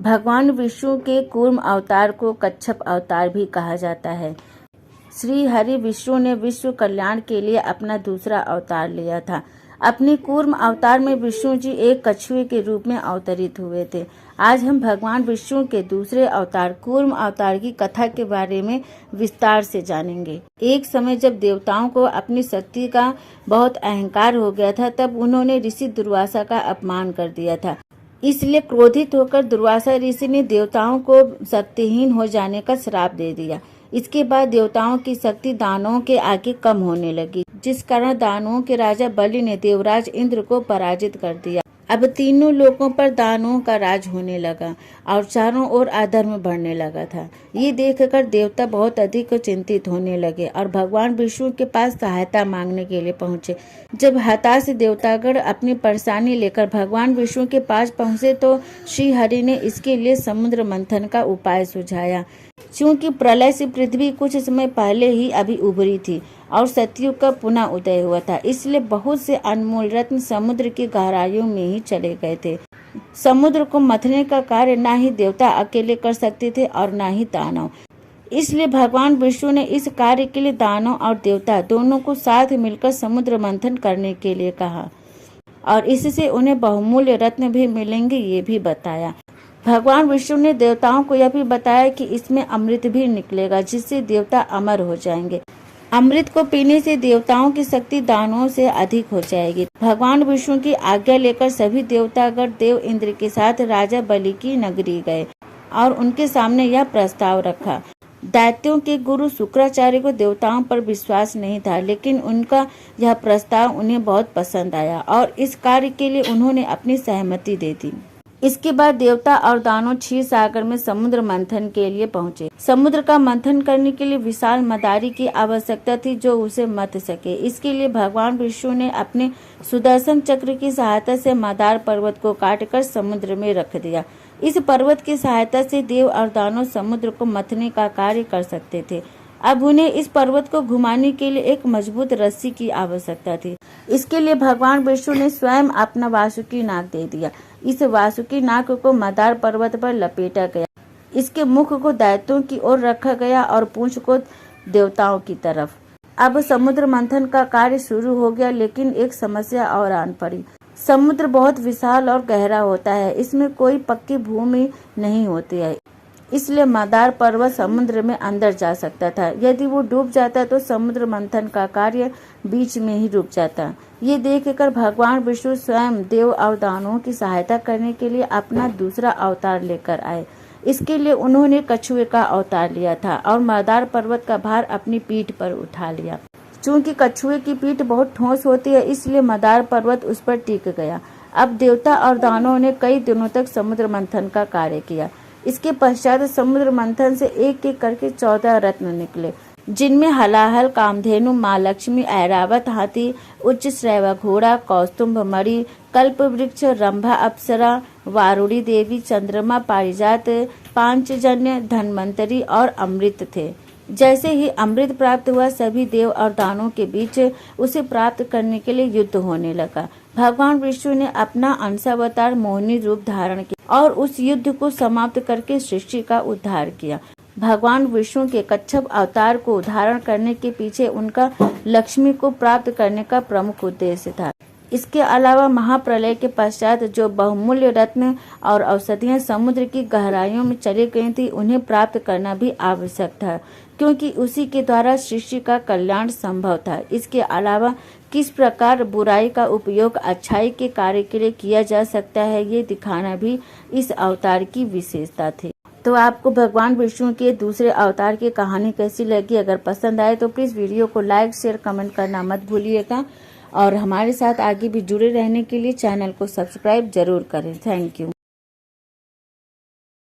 भगवान विष्णु के कूर्म अवतार को कच्छप अवतार भी कहा जाता है। श्री हरि विष्णु ने विश्व कल्याण के लिए अपना दूसरा अवतार लिया था। अपने कूर्म अवतार में विष्णु जी एक कछुए के रूप में अवतरित हुए थे। आज हम भगवान विष्णु के दूसरे अवतार कूर्म अवतार की कथा के बारे में विस्तार से जानेंगे। एक समय जब देवताओं को अपनी शक्ति का बहुत अहंकार हो गया था, तब उन्होंने ऋषि दुर्वासा का अपमान कर दिया था। इसलिए क्रोधित होकर दुर्वासा ऋषि ने देवताओं को शक्तिहीन हो जाने का श्राप दे दिया। इसके बाद देवताओं की शक्ति दानवों के आगे कम होने लगी, जिस कारण दानवों के राजा बलि ने देवराज इंद्र को पराजित कर दिया। अब तीनों लोकों पर दानवों का राज होने लगा और चारों ओर अधर्म बढ़ने लगा था। ये देखकर देवता बहुत अधिक चिंतित होने लगे और भगवान विष्णु के पास सहायता मांगने के लिए पहुंचे। जब हताश देवतागण अपनी परेशानी लेकर भगवान विष्णु के पास पहुंचे तो श्री हरि ने इसके लिए समुद्र मंथन का उपाय सुझाया। क्योंकि प्रलय से पृथ्वी कुछ समय पहले ही अभी उभरी थी और सतयुग का पुनः उदय हुआ था, इसलिए बहुत से अनमोल रत्न समुद्र की गहराइयों में ही चले गए थे। समुद्र को मथने का कार्य ना ही देवता अकेले कर सकते थे और ना ही दानव। इसलिए भगवान विष्णु ने इस कार्य के लिए दानव और देवता दोनों को साथ मिलकर समुद्र मंथन करने के लिए कहा और इससे उन्हें बहुमूल्य रत्न भी मिलेंगे, ये भी बताया। भगवान विष्णु ने देवताओं को यह भी बताया कि इसमें अमृत भी निकलेगा, जिससे देवता अमर हो जाएंगे। अमृत को पीने से देवताओं की शक्ति दानवों से अधिक हो जाएगी। भगवान विष्णु की आज्ञा लेकर सभी देवतागण देव इंद्र के साथ राजा बलि की नगरी गए और उनके सामने यह प्रस्ताव रखा। दैत्यों के गुरु शुक्राचार्य को देवताओं पर विश्वास नहीं था, लेकिन उनका यह प्रस्ताव उन्हें बहुत पसंद आया और इस कार्य के लिए उन्होंने अपनी सहमति दे दी। इसके बाद देवता और दानव क्षीर सागर में समुद्र मंथन के लिए पहुंचे। समुद्र का मंथन करने के लिए विशाल मदारी की आवश्यकता थी जो उसे मथ सके। इसके लिए भगवान विष्णु ने अपने सुदर्शन चक्र की सहायता से मदार पर्वत को काटकर समुद्र में रख दिया। इस पर्वत की सहायता से देव और दानव समुद्र को मथने का कार्य कर सकते थे। अब उन्हें इस पर्वत को घुमाने के लिए एक मजबूत रस्सी की आवश्यकता थी। इसके लिए भगवान विष्णु ने स्वयं अपना वासुकी नाग दे दिया। इस वासुकी नाग को मदार पर्वत पर लपेटा गया। इसके मुख को दैत्यों की ओर रखा गया और पूंछ को देवताओं की तरफ। अब समुद्र मंथन का कार्य शुरू हो गया, लेकिन एक समस्या और आन पड़ी। समुद्र बहुत विशाल और गहरा होता है, इसमें कोई पक्की भूमि नहीं होती है, इसलिए मदार पर्वत समुद्र में अंदर जा सकता था। यदि वो डूब जाता तो समुद्र मंथन का कार्य बीच में ही रुक जाता। ये देखकर भगवान विष्णु स्वयं देव और दानवों की सहायता करने के लिए अपना दूसरा अवतार लेकर आए। इसके लिए उन्होंने कछुए का अवतार लिया था और मदार पर्वत का भार अपनी पीठ पर उठा लिया। चूंकि कछुए की पीठ बहुत ठोस होती है, इसलिए मदार पर्वत उस पर टिक गया। अब देवता और दानवों ने कई दिनों तक समुद्र मंथन का कार्य किया। इसके पश्चात समुद्र मंथन से एक एक करके 14 रत्न निकले, जिनमें हलाहल, कामधेनु, माँ लक्ष्मी, ऐरावत हाथी, उच्च श्रैव घोड़ा, कौस्तुभ मणि, कल्प वृक्ष, रंभा अप्सरा, वारुणी देवी, चंद्रमा, पारिजात, पांचजन्य, धन्वंतरी और अमृत थे। जैसे ही अमृत प्राप्त हुआ, सभी देव और दानवों के बीच उसे प्राप्त करने के लिए युद्ध होने लगा। भगवान विष्णु ने अपना अंशावतार मोहिनी रूप धारण किया और उस युद्ध को समाप्त करके सृष्टि का उद्धार किया। भगवान विष्णु के कच्छप अवतार को धारण करने के पीछे उनका लक्ष्मी को प्राप्त करने का प्रमुख उद्देश्य था। इसके अलावा महाप्रलय के पश्चात जो बहुमूल्य रत्न और औषधियां समुद्र की गहराइयों में चली गई थी, उन्हें प्राप्त करना भी आवश्यक था, क्योंकि उसी के द्वारा सृष्टि का कल्याण संभव था। इसके अलावा किस प्रकार बुराई का उपयोग अच्छाई के कार्य के लिए किया जा सकता है, ये दिखाना भी इस अवतार की विशेषता थी। तो आपको भगवान विष्णु के दूसरे अवतार की कहानी कैसी लगी? अगर पसंद आए तो प्लीज़ वीडियो को लाइक, शेयर, कमेंट करना मत भूलिएगा और हमारे साथ आगे भी जुड़े रहने के लिए चैनल को सब्सक्राइब जरूर करें। Thank you.